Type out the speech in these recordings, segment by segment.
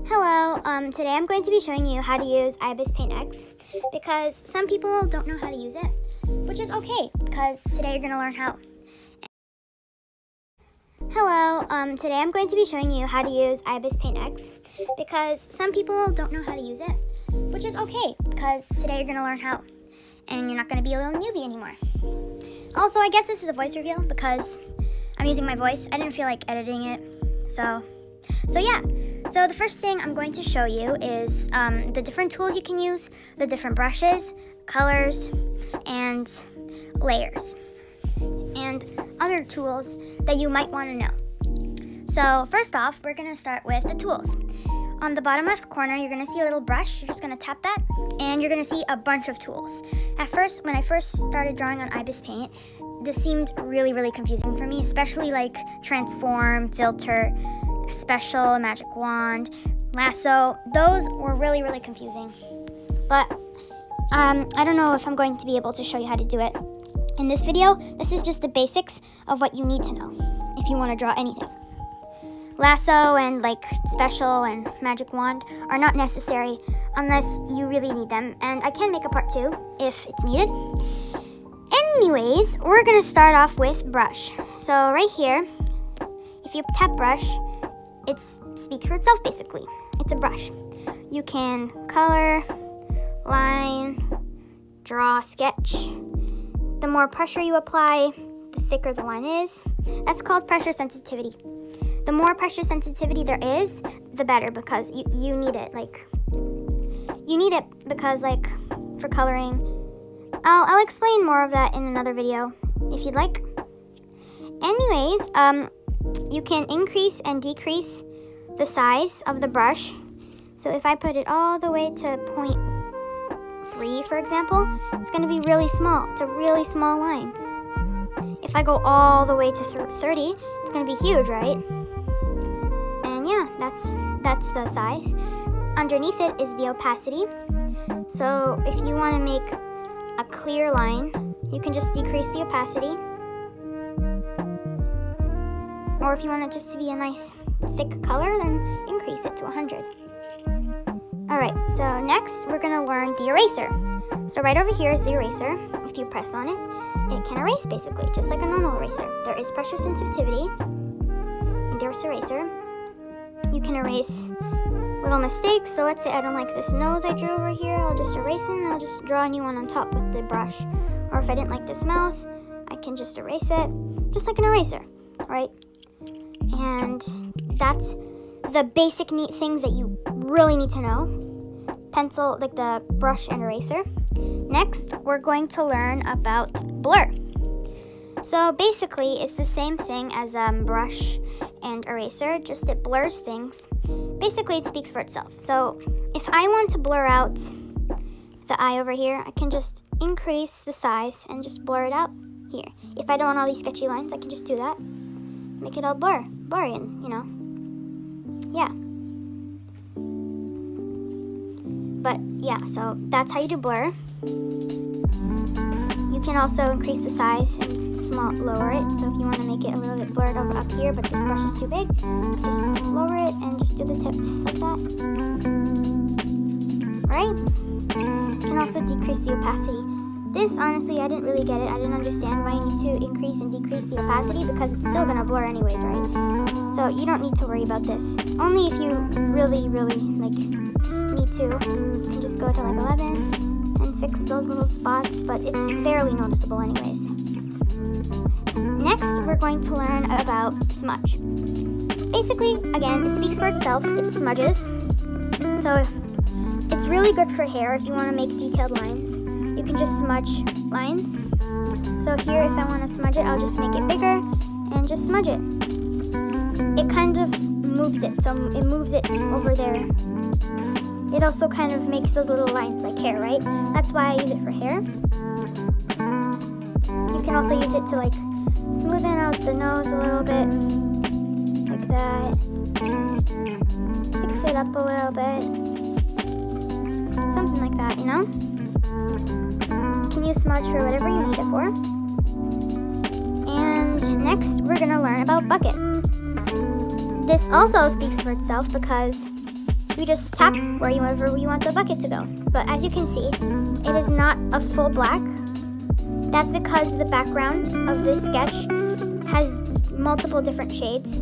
Hello, today I'm going to be showing you how to use 𝙈𝚃𝚒𝚒𝚜𝚒 because some people don't know how to use it, which is okay because today you're going to learn how. Hello, today I'm going to be showing you how to use 𝙈𝚃𝚒𝚒𝚒𝚒 because some people don't know how to use it, which is okay because today you're going to learn how and you're not going to be a little newbie anymore. Also, I guess this is a voice reveal because I'm using my voice. I didn't feel like editing it, so yeah. So the first thing I'm going to show you is the different tools you can use, the different brushes, colors, and layers, and other tools that you might want to know. So first off, we're going to start with the tools. On the bottom left corner, you're going to see a little brush. You're just going to tap that, and you're going to see a bunch of tools. At first, when I first started drawing on 𝙈𝚃𝚒𝚒𝚒, this seemed really confusing for me, especially like transform, filter, special, magic wand, lasso. Those were really confusing. But I don't know if I'm going to be able to show you how to do it in this video. This is just the basics of what you need to know if you want to draw anything. Lasso and like special and magic wand are not necessary unless you really need them, and I can make a part 2 if it's needed. Anyways, we're gonna start off with brush. So right here, if you tap brush, it speaks for itself basically. It's a brush. You can color, line, draw, sketch. The more pressure you apply, the thicker the line is. That's called pressure sensitivity. The more pressure sensitivity there is, the better, because you need it. You need it because for coloring. I'll explain more of that in another video if you'd like. Anyways, you can increase and decrease the size of the brush. So if I put it all the way to 0.3, for example, it's going to be really small. It's a really small line. If I go all the way to 30, it's going to be huge, right? And yeah, that's the size. Underneath it is the opacity. So if you want to make a clear line, you can just decrease the opacity. Or if you want it just to be a nice thick color, then increase it to 100. Alright, so next we're going to learn the eraser. So right over here is the eraser. If you press on it, it can erase basically, just like a normal eraser. There is pressure sensitivity in this eraser. You can erase little mistakes. So let's say I don't like this nose I drew over here, I'll just erase it and I'll just draw a new one on top with the brush. Or if I didn't like this mouth, I can just erase it, just like an eraser, right? And that's the basic neat things that you really need to know. Pencil, like the brush and eraser. Next, we're going to learn about blur. So basically, it's the same thing as brush and eraser, just it blurs things. Basically, it speaks for itself. So if I want to blur out the eye over here, I can just increase the size and just blur it out here. If I don't want all these sketchy lines, I can just do that. Make it all blurry, and yeah. But yeah, so that's how you do blur. You can also increase the size and lower it. So if you want to make it a little bit blurred over up here, but this brush is too big, just lower it and just do the tips like that. Right? You can also decrease the opacity. This, honestly, I didn't really get it. I didn't understand why you need to increase and decrease the opacity because it's still going to blur anyways, right? So you don't need to worry about this. Only if you really need to. You can just go to 11 and fix those little spots, but it's barely noticeable anyways. Next, we're going to learn about smudge. Basically, again, it speaks for itself. It smudges. So it's really good for hair if you want to make detailed lines. You can just smudge lines. So here, if I want to smudge it, I'll just make it bigger and just smudge it. It kind of moves it, so it moves it over there. It also kind of makes those little lines like hair, right? That's why I use it for hair. You can also use it to smoothen out the nose a little bit, like that. Fix it up a little bit. Something like that, you know? You can use smudge for whatever you need it for. And next, we're gonna learn about bucket. This also speaks for itself because you just tap wherever you want the bucket to go. But as you can see, it is not a full black. That's because the background of this sketch has multiple different shades.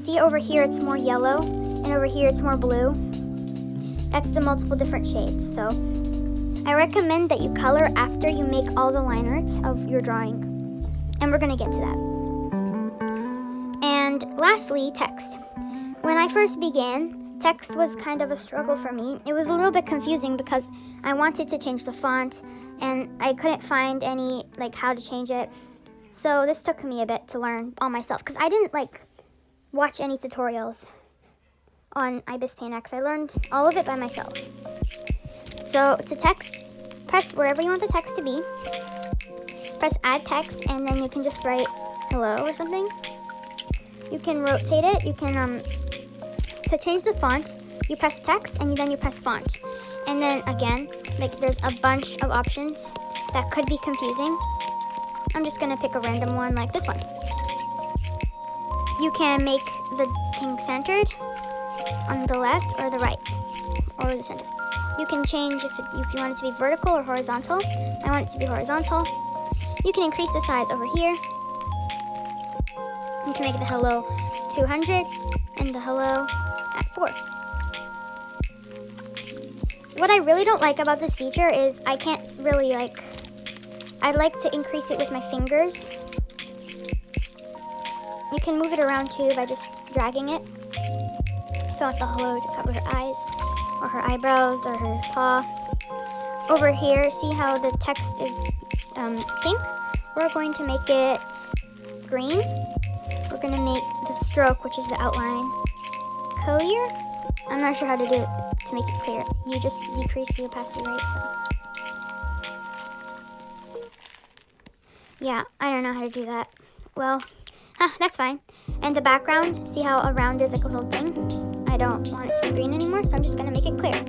See, over here it's more yellow, and over here it's more blue. That's the multiple different shades. So I recommend that you color after you make all the line arts of your drawing. And we're gonna get to that. And lastly, text. When I first began, text was kind of a struggle for me. It was a little bit confusing because I wanted to change the font and I couldn't find any, like, how to change it. So this took me a bit to learn all myself because I didn't, like, watch any tutorials on 𝙈𝚋𝚒𝚒𝚒. I learned all of it by myself. So to text, press wherever you want the text to be. Press add text, and then you can just write hello or something. You can rotate it. You can, to change the font, you press text and then you press font. And then again, like, there's a bunch of options that could be confusing. I'm just gonna pick a random one like this one. You can make the thing centered on the left or the right or the center. You can change if you want it to be vertical or horizontal. I want it to be horizontal. You can increase the size over here. You can make the hello 200 and the hello at 4. What I really don't like about this feature is I can't really, like, I like to increase it with my fingers. You can move it around too by just dragging it. If you want the hello to cover her eyes or her eyebrows or her paw. Over here, see how the text is pink? We're going to make it green. We're going to make the stroke, which is the outline, clear. I'm not sure how to do it to make it clear. You just decrease the opacity rate. So yeah, I don't know how to do that. Well, that's fine. And the background, see how around there's like a little thing? I don't want it to be green anymore, so I'm just going to make it clear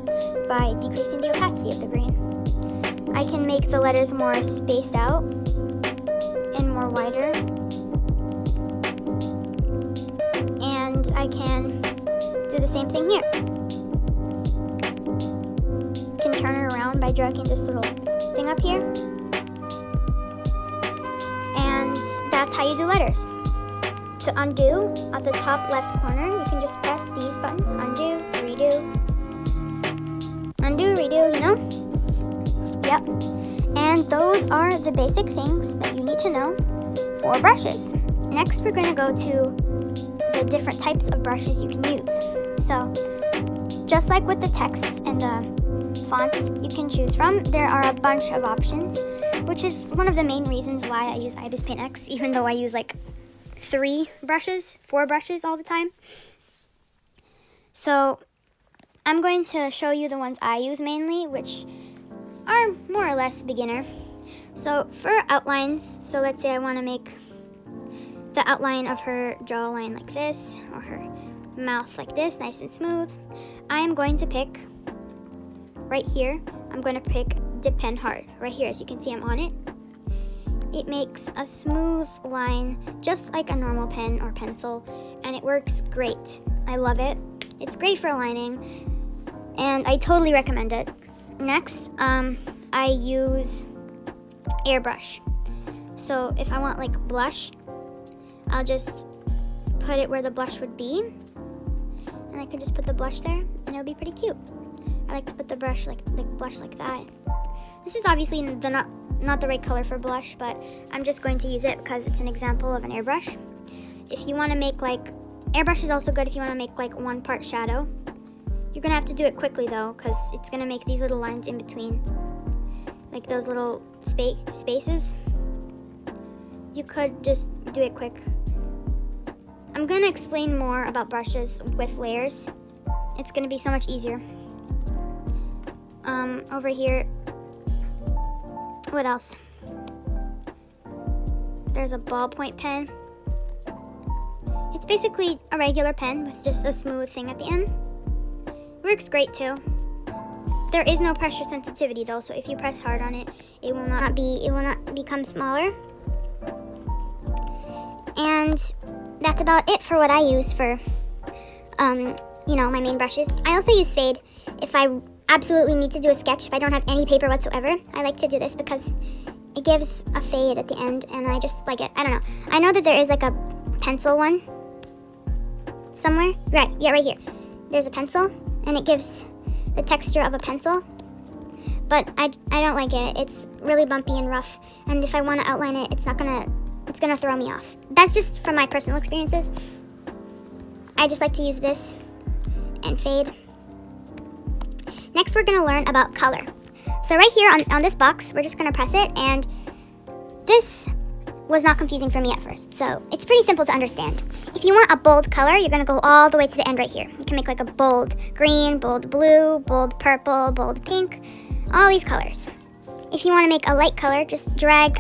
by decreasing the opacity of the green. I can make the letters more spaced out and more wider. And I can do the same thing here. You can turn it around by dragging this little thing up here. And that's how you do letters. To undo, at the top left corner, you can just press these buttons, undo, redo, you know? Yep. And those are the basic things that you need to know for brushes. Next, we're going to go to the different types of brushes you can use. So, just like with the texts and the fonts you can choose from, there are a bunch of options, which is one of the main reasons why I use 𝙈𝚋𝚒𝚒𝚒, even though I use like 4 brushes all the time. So I'm going to show you the ones I use mainly, which are more or less beginner. So for outlines, so let's say I want to make the outline of her jawline like this, or her mouth like this, nice and smooth. I am going to pick right here, I'm going to pick Dip Pen Hard right here. As you can see, I'm on it. It makes a smooth line just like a normal pen or pencil, and it works great. I love it. It's great for aligning, and I totally recommend it. Next, I use airbrush. So if I want like blush, I'll just put it where the blush would be, and I could just put the blush there, and it'll be pretty cute. I like to put the brush like blush like that. This is obviously not the right color for blush, but I'm just going to use it because it's an example of an airbrush. If you want to make like, airbrush is also good if you want to make like 1 part shadow. You're going to have to do it quickly though, because it's going to make these little lines in between, like those little spaces. You could just do it quick. I'm going to explain more about brushes with layers. It's going to be so much easier. Over here, what else? There's a ballpoint pen. It's basically a regular pen with just a smooth thing at the end. Works great too. There is no pressure sensitivity though, so if you press hard on it, it will not become smaller. And that's about it for what I use for my main brushes. I also use fade if I absolutely need to do a sketch. If I don't have any paper whatsoever, I like to do this because it gives a fade at the end, and I just like it. I don't know. I know that there is like a pencil one somewhere. Right, yeah, right here. There's a pencil, and it gives the texture of a pencil. But I don't like it. It's really bumpy and rough, and if I want to outline it, it's gonna throw me off. That's just from my personal experiences. I just like to use this and fade. Next, we're gonna learn about color. So right here on this box, we're just gonna press it, and this was not confusing for me at first. So it's pretty simple to understand. If you want a bold color, you're gonna go all the way to the end right here. You can make like a bold green, bold blue, bold purple, bold pink, all these colors. If you want to make a light color, just drag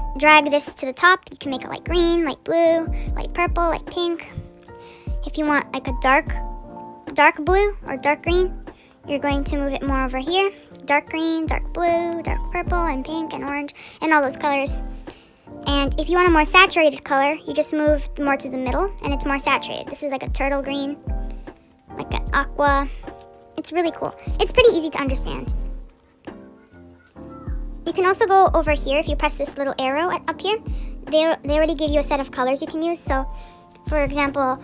this to the top. You can make it light green, light blue, light purple, light pink. If you want like a dark blue or dark green, you're going to move it more over here. Dark green, dark blue, dark purple, and pink, and orange, and all those colors. And if you want a more saturated color, you just move more to the middle, and it's more saturated. This is like a turtle green, like an aqua. It's really cool. It's pretty easy to understand. You can also go over here if you press this little arrow up here. They already give you a set of colors you can use. So, for example,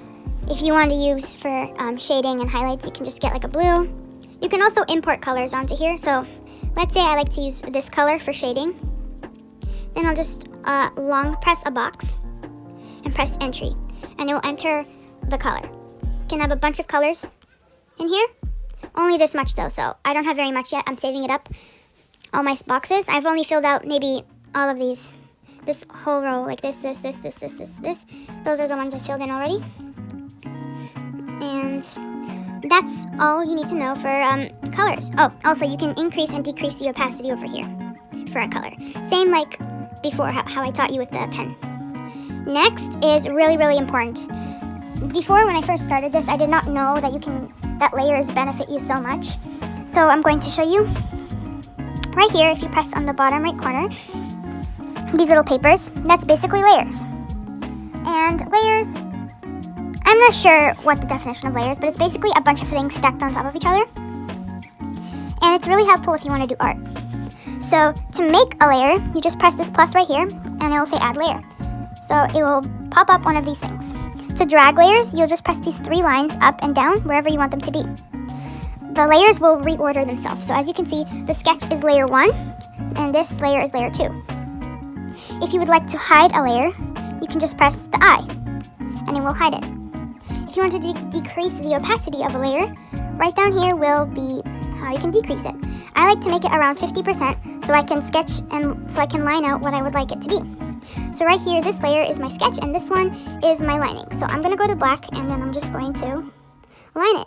if you want to use for shading and highlights, you can just get like a blue. You can also import colors onto here. So, let's say I like to use this color for shading. Then I'll just long press a box and press entry, and it will enter the color. You can have a bunch of colors in here. Only this much though, so I don't have very much yet. I'm saving it up. All my boxes. I've only filled out maybe all of these. This whole row, like this. Those are the ones I filled in already. And that's all you need to know for colors. Oh, also you can increase and decrease the opacity over here for a color. Same like before, how I taught you with the pen. Next is really, really important. Before, when I first started this, I did not know that layers benefit you so much. So I'm going to show you. Right here, if you press on the bottom right corner, these little papers, that's basically layers. And layers, I'm not sure what the definition of layers, but it's basically a bunch of things stacked on top of each other. And it's really helpful if you want to do art. So to make a layer, you just press this plus right here, and it will say add layer. So it will pop up one of these things. To drag layers, you'll just press these 3 lines up and down wherever you want them to be. The layers will reorder themselves. So as you can see, the sketch is layer 1, and this layer is layer 2. If you would like to hide a layer, you can just press the I, and it will hide it. If you want to decrease the opacity of a layer, right down here will be how you can decrease it. I like to make it around 50% so I can sketch and so I can line out what I would like it to be. So right here, this layer is my sketch, and this one is my lining. So I'm going to go to black, and then I'm just going to line it.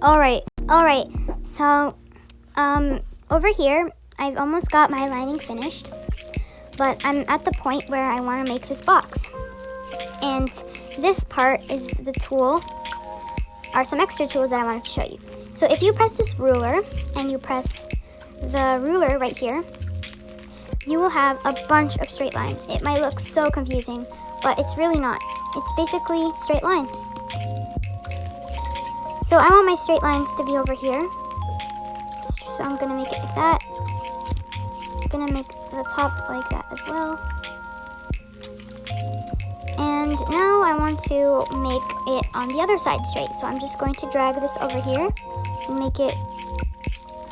Alright, so over here, I've almost got my lining finished, but I'm at the point where I want to make this box. And this part is the tool, are some extra tools that I wanted to show you. So if you press this ruler, and you press the ruler right here, you will have a bunch of straight lines. It might look so confusing, but it's really not. It's basically straight lines. So I want my straight lines to be over here. So I'm gonna make it like that. I'm gonna make the top like that as well. And now I want to make it on the other side straight. So I'm just going to drag this over here and make it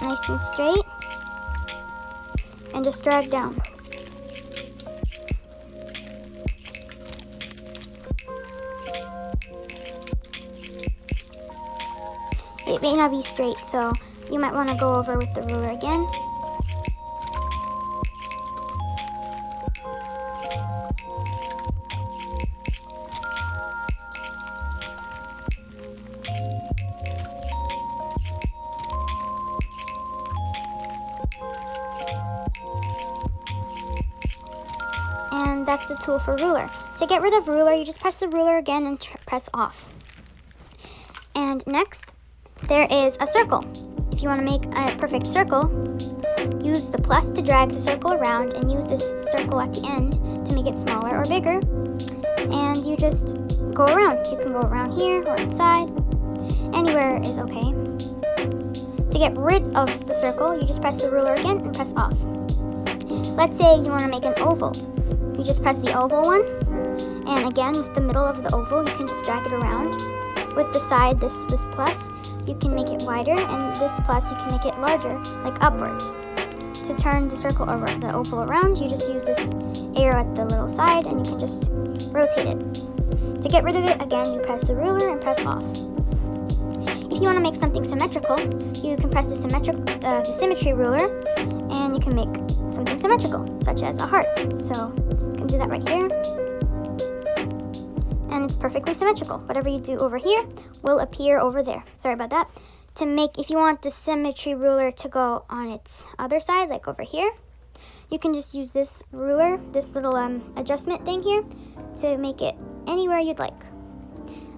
nice and straight. And just drag down. It may not be straight, so you might want to go over with the ruler again. And that's the tool for ruler. To get rid of ruler, you just press the ruler again and press off. And next, there is a circle. If you want to make a perfect circle, use the plus to drag the circle around and use this circle at the end to make it smaller or bigger. And you just go around. You can go around here or inside. Anywhere is okay. To get rid of the circle, you just press the ruler again and press off. Let's say you want to make an oval. You just press the oval one. And again, with the middle of the oval, you can just drag it around. With the side, this plus, you can make it wider, and this plus, you can make it larger, like upwards. To turn the circle or the oval around, you just use this arrow at the little side, and you can just rotate it. To get rid of it, again, you press the ruler and press off. If you want to make something symmetrical, you can press the symmetry ruler, and you can make something symmetrical, such as a heart. So you can do that right here. And it's perfectly symmetrical. Whatever you do over here will appear over there. Sorry about that. If you want the symmetry ruler to go on its other side, like over here, you can just use this ruler, this little adjustment thing here, to make it anywhere you'd like.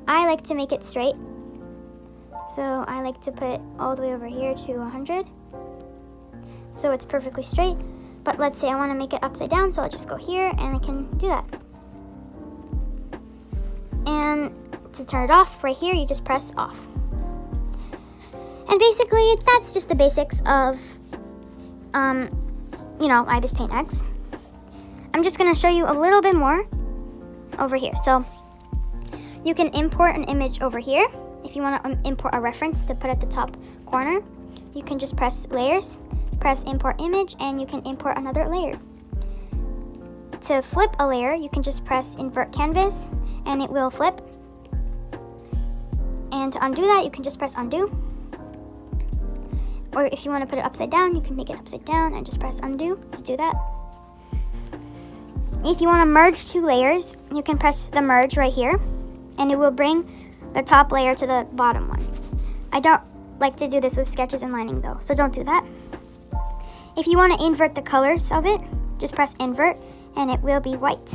I like to make it straight. So I like to put it all the way over here to 100. So it's perfectly straight. But let's say I want to make it upside down, so I'll just go here and I can do that. And to turn it off, right here, you just press off. And basically, that's just the basics of, IBIS Paint X. I'm just going to show you a little bit more over here. So you can import an image over here. If you want to import a reference to put at the top corner, you can just press layers, press import image, and you can import another layer. To flip a layer, you can just press invert canvas, and it will flip. And to undo that, you can just press undo. Or if you want to put it upside down, you can make it upside down and just press undo to do that. If you want to merge two layers, you can press the merge right here, and it will bring the top layer to the bottom one. I don't like to do this with sketches and lining though, so don't do that. If you want to invert the colors of it, just press invert, and it will be white.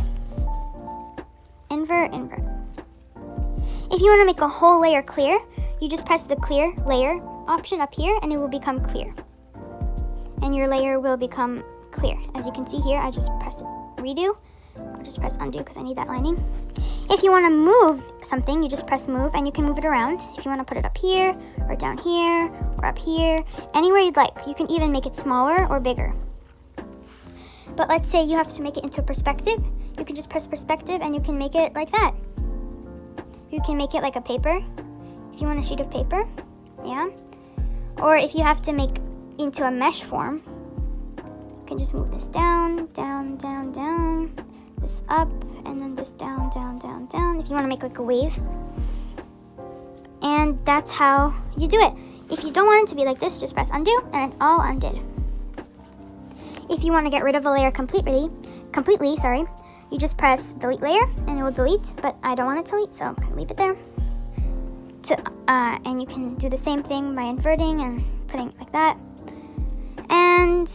Invert, invert. If you want to make a whole layer clear, you just press the clear layer option up here, and it will become clear. And your layer will become clear. As you can see here, I just press redo. I'll just press undo because I need that lining. If you want to move something, you just press move, and you can move it around. If you want to put it up here, or down here, or up here, anywhere you'd like. You can even make it smaller or bigger. But let's say you have to make it into a perspective. You can just press perspective, and you can make it like that. You can make it like a paper. If you want a sheet of paper, yeah. Or if you have to make into a mesh form, you can just move this down, down, down, down, this up, and then this down, down, down, down, if you want to make like a wave. And that's how you do it. If you don't want it to be like this, just press undo, and it's all undid. If you want to get rid of a layer completely, you just press delete layer, and it will delete, but I don't want it to delete, so I'm going to leave it there. and you can do the same thing by inverting and putting it like that. And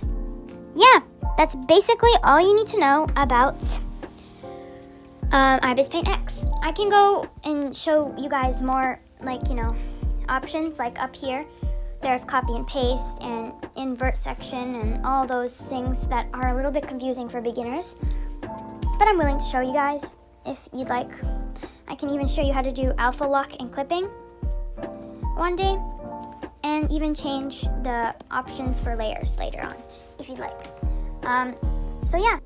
yeah, that's basically all you need to know about IBIS Paint X. I can go and show you guys more, like, options. Like up here, there's copy and paste and invert section and all those things that are a little bit confusing for beginners. But I'm willing to show you guys if you'd like. I can even show you how to do alpha lock and clipping one day, and even change the options for layers later on if you'd like. So yeah,